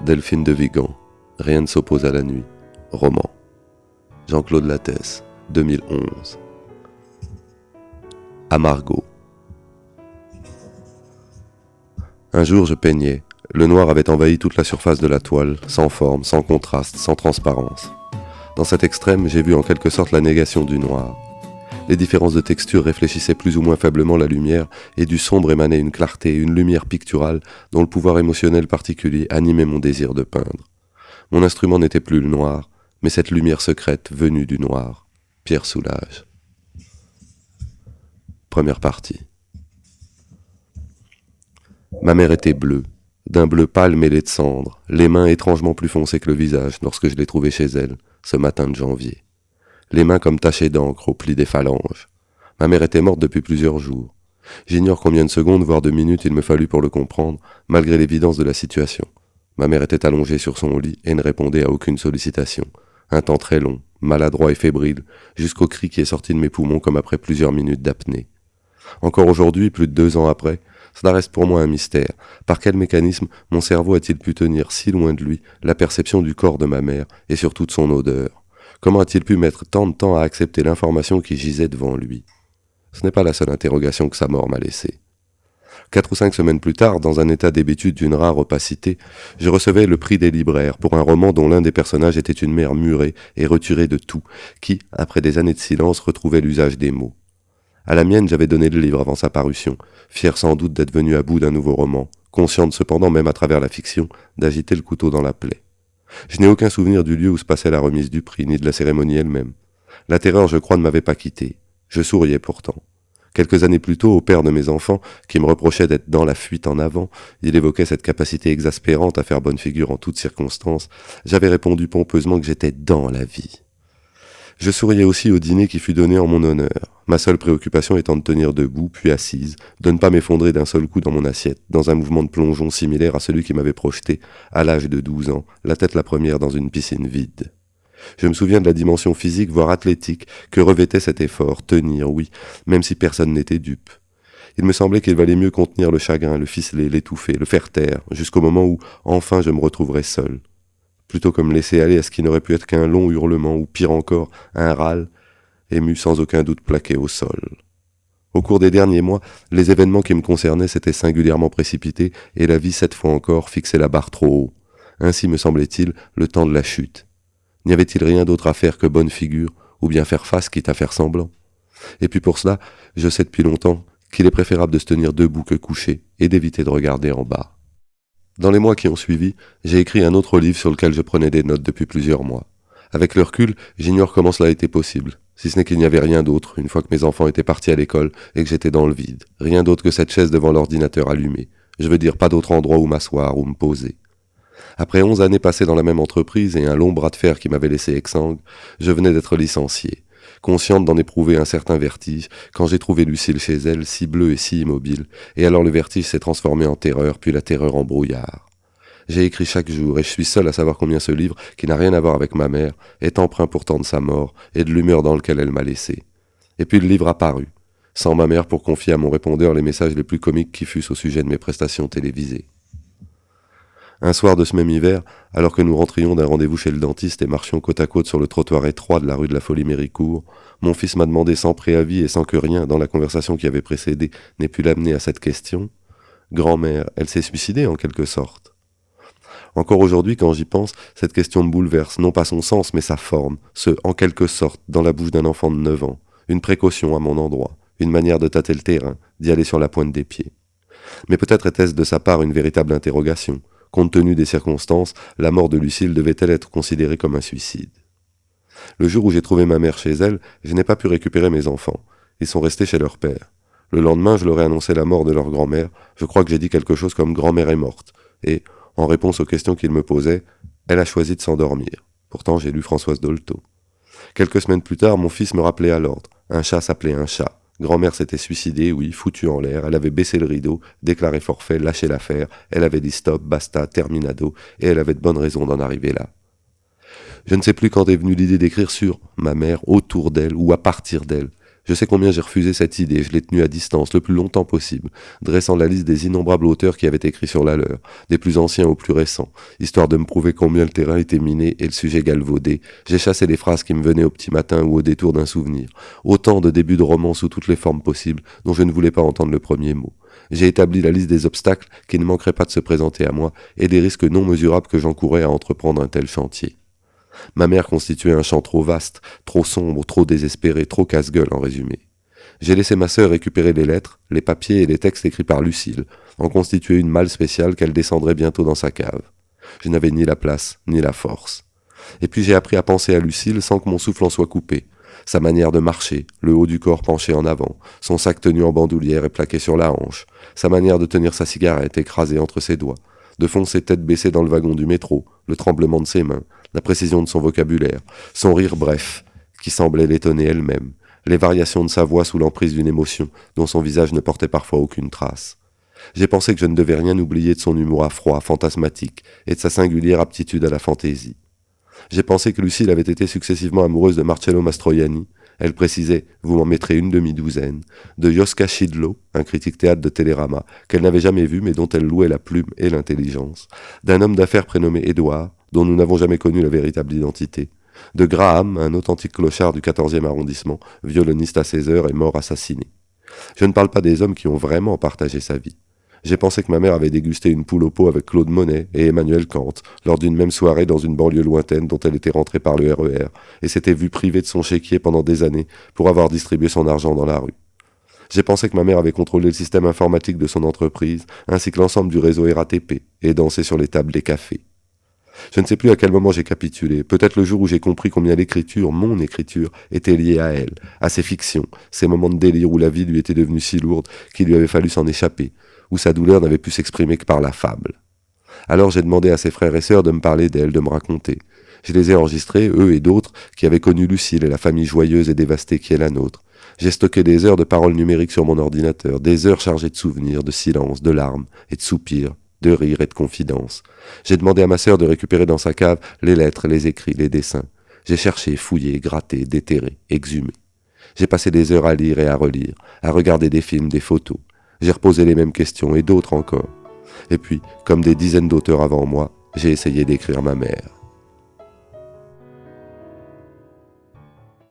Delphine de Vigan, Rien ne s'oppose à la nuit, roman. Jean-Claude Lattès, 2011. À Margot. Un jour je peignais. Le noir avait envahi toute la surface de la toile, sans forme, sans contraste, sans transparence. Dans cet extrême, j'ai vu en quelque sorte la négation du noir. Les différences de texture réfléchissaient plus ou moins faiblement la lumière, et du sombre émanait une clarté, une lumière picturale, dont le pouvoir émotionnel particulier animait mon désir de peindre. Mon instrument n'était plus le noir, mais cette lumière secrète venue du noir. Pierre Soulages. Première partie. Ma mère était bleue, d'un bleu pâle mêlé de cendre, les mains étrangement plus foncées que le visage lorsque je l'ai trouvée chez elle, ce matin de janvier. Les mains comme tachées d'encre au pli des phalanges. Ma mère était morte depuis plusieurs jours. J'ignore combien de secondes, voire de minutes il me fallut pour le comprendre, malgré l'évidence de la situation. Ma mère était allongée sur son lit et ne répondait à aucune sollicitation. Un temps très long, maladroit et fébrile, jusqu'au cri qui est sorti de mes poumons comme après plusieurs minutes d'apnée. Encore aujourd'hui, plus de 2 ans après, cela reste pour moi un mystère. Par quel mécanisme mon cerveau a-t-il pu tenir si loin de lui la perception du corps de ma mère et surtout de son odeur? Comment a-t-il pu mettre tant de temps à accepter l'information qui gisait devant lui? Ce n'est pas la seule interrogation que sa mort m'a laissée. 4 ou 5 semaines plus tard, dans un état d'hébétude d'une rare opacité, je recevais le prix des libraires pour un roman dont l'un des personnages était une mère murée et retirée de tout, qui, après des années de silence, retrouvait l'usage des mots. À la mienne, j'avais donné le livre avant sa parution, fier sans doute d'être venu à bout d'un nouveau roman, consciente cependant, même à travers la fiction, d'agiter le couteau dans la plaie. Je n'ai aucun souvenir du lieu où se passait la remise du prix, ni de la cérémonie elle-même. La terreur, je crois, ne m'avait pas quitté. Je souriais pourtant. Quelques années plus tôt, au père de mes enfants, qui me reprochait d'être dans la fuite en avant, il évoquait cette capacité exaspérante à faire bonne figure en toutes circonstances. J'avais répondu pompeusement que j'étais dans la vie. Je souriais aussi au dîner qui fut donné en mon honneur, ma seule préoccupation étant de tenir debout, puis assise, de ne pas m'effondrer d'un seul coup dans mon assiette, dans un mouvement de plongeon similaire à celui qui m'avait projeté, à l'âge de 12 ans, la tête la première dans une piscine vide. Je me souviens de la dimension physique, voire athlétique, que revêtait cet effort, tenir, oui, même si personne n'était dupe. Il me semblait qu'il valait mieux contenir le chagrin, le ficeler, l'étouffer, le faire taire, jusqu'au moment où, enfin, je me retrouverais seul. Plutôt que me laisser aller à ce qui n'aurait pu être qu'un long hurlement, ou pire encore, un râle, ému sans aucun doute plaqué au sol. Au cours des derniers mois, les événements qui me concernaient s'étaient singulièrement précipités, et la vie, cette fois encore, fixait la barre trop haut. Ainsi, me semblait-il, le temps de la chute. N'y avait-il rien d'autre à faire que bonne figure, ou bien faire face quitte à faire semblant? Et puis pour cela, je sais depuis longtemps qu'il est préférable de se tenir debout que couché, et d'éviter de regarder en bas. Dans les mois qui ont suivi, j'ai écrit un autre livre sur lequel je prenais des notes depuis plusieurs mois. Avec le recul, j'ignore comment cela a été possible, si ce n'est qu'il n'y avait rien d'autre, une fois que mes enfants étaient partis à l'école et que j'étais dans le vide. Rien d'autre que cette chaise devant l'ordinateur allumé. Je veux dire, pas d'autre endroit où m'asseoir, où me poser. Après 11 années passées dans la même entreprise et un long bras de fer qui m'avait laissé exsangue, je venais d'être licencié, consciente d'en éprouver un certain vertige, quand j'ai trouvé Lucille chez elle, si bleue et si immobile, et alors le vertige s'est transformé en terreur, puis la terreur en brouillard. J'ai écrit chaque jour, et je suis seul à savoir combien ce livre, qui n'a rien à voir avec ma mère, est empreint pourtant de sa mort, et de l'humeur dans laquelle elle m'a laissé. Et puis le livre a paru, sans ma mère pour confier à mon répondeur les messages les plus comiques qui fussent au sujet de mes prestations télévisées. Un soir de ce même hiver, alors que nous rentrions d'un rendez-vous chez le dentiste et marchions côte à côte sur le trottoir étroit de la rue de la Folie-Méricourt, mon fils m'a demandé sans préavis et sans que rien, dans la conversation qui avait précédé, n'ait pu l'amener à cette question. « Grand-mère, elle s'est suicidée en quelque sorte ?» Encore aujourd'hui, quand j'y pense, cette question me bouleverse, non pas son sens, mais sa forme, ce « en quelque sorte » dans la bouche d'un enfant de 9 ans, une précaution à mon endroit, une manière de tâter le terrain, d'y aller sur la pointe des pieds. Mais peut-être était-ce de sa part une véritable interrogation. Compte tenu des circonstances, la mort de Lucille devait-elle être considérée comme un suicide? Le jour où j'ai trouvé ma mère chez elle, je n'ai pas pu récupérer mes enfants. Ils sont restés chez leur père. Le lendemain, je leur ai annoncé la mort de leur grand-mère. Je crois que j'ai dit quelque chose comme « grand-mère est morte ». Et, en réponse aux questions qu'ils me posaient, elle a choisi de s'endormir. Pourtant, j'ai lu Françoise Dolto. Quelques semaines plus tard, mon fils me rappelait à l'ordre. Un chat s'appelait un chat. Grand-mère s'était suicidée, oui, foutue en l'air, elle avait baissé le rideau, déclaré forfait, lâché l'affaire, elle avait dit stop, basta, terminado, et elle avait de bonnes raisons d'en arriver là. Je ne sais plus quand est venue l'idée d'écrire sur ma mère, autour d'elle ou à partir d'elle. Je sais combien j'ai refusé cette idée, je l'ai tenue à distance le plus longtemps possible, dressant la liste des innombrables auteurs qui avaient écrit sur la leur, des plus anciens aux plus récents, histoire de me prouver combien le terrain était miné et le sujet galvaudé. J'ai chassé les phrases qui me venaient au petit matin ou au détour d'un souvenir, autant de débuts de romans sous toutes les formes possibles dont je ne voulais pas entendre le premier mot. J'ai établi la liste des obstacles qui ne manqueraient pas de se présenter à moi et des risques non mesurables que j'encourais à entreprendre un tel chantier. Ma mère constituait un champ trop vaste, trop sombre, trop désespéré, trop casse-gueule en résumé. J'ai laissé ma sœur récupérer les lettres, les papiers et les textes écrits par Lucille, en constituer une malle spéciale qu'elle descendrait bientôt dans sa cave. Je n'avais ni la place, ni la force. Et puis j'ai appris à penser à Lucille sans que mon souffle en soit coupé. Sa manière de marcher, le haut du corps penché en avant, son sac tenu en bandoulière et plaqué sur la hanche, sa manière de tenir sa cigarette écrasée entre ses doigts, de foncer tête baissée dans le wagon du métro, le tremblement de ses mains, la précision de son vocabulaire, son rire bref, qui semblait l'étonner elle-même, les variations de sa voix sous l'emprise d'une émotion dont son visage ne portait parfois aucune trace. J'ai pensé que je ne devais rien oublier de son humour à froid, fantasmatique, et de sa singulière aptitude à la fantaisie. J'ai pensé que Lucille avait été successivement amoureuse de Marcello Mastroianni. Elle précisait, vous m'en mettrez une demi-douzaine, de Joska Szydło, un critique théâtre de Télérama, qu'elle n'avait jamais vu mais dont elle louait la plume et l'intelligence, d'un homme d'affaires prénommé Édouard, dont nous n'avons jamais connu la véritable identité, de Graham, un authentique clochard du 14e arrondissement, violoniste à 16 heures et mort assassiné. Je ne parle pas des hommes qui ont vraiment partagé sa vie. J'ai pensé que ma mère avait dégusté une poule au pot avec Claude Monet et Emmanuel Kant lors d'une même soirée dans une banlieue lointaine dont elle était rentrée par le RER et s'était vue privée de son chéquier pendant des années pour avoir distribué son argent dans la rue. J'ai pensé que ma mère avait contrôlé le système informatique de son entreprise ainsi que l'ensemble du réseau RATP et dansé sur les tables des cafés. Je ne sais plus à quel moment j'ai capitulé, peut-être le jour où j'ai compris combien l'écriture, mon écriture, était liée à elle, à ses fictions, ces moments de délire où la vie lui était devenue si lourde qu'il lui avait fallu s'en échapper, où sa douleur n'avait pu s'exprimer que par la fable. Alors j'ai demandé à ses frères et sœurs de me parler d'elle, de me raconter. Je les ai enregistrés, eux et d'autres, qui avaient connu Lucille et la famille joyeuse et dévastée qui est la nôtre. J'ai stocké des heures de paroles numériques sur mon ordinateur, des heures chargées de souvenirs, de silence, de larmes et de soupirs, de rires et de confidences. J'ai demandé à ma sœur de récupérer dans sa cave les lettres, les écrits, les dessins. J'ai cherché, fouillé, gratté, déterré, exhumé. J'ai passé des heures à lire et à relire, à regarder des films, des photos. J'ai reposé les mêmes questions et d'autres encore. Et puis, comme des dizaines d'auteurs avant moi, j'ai essayé d'écrire ma mère.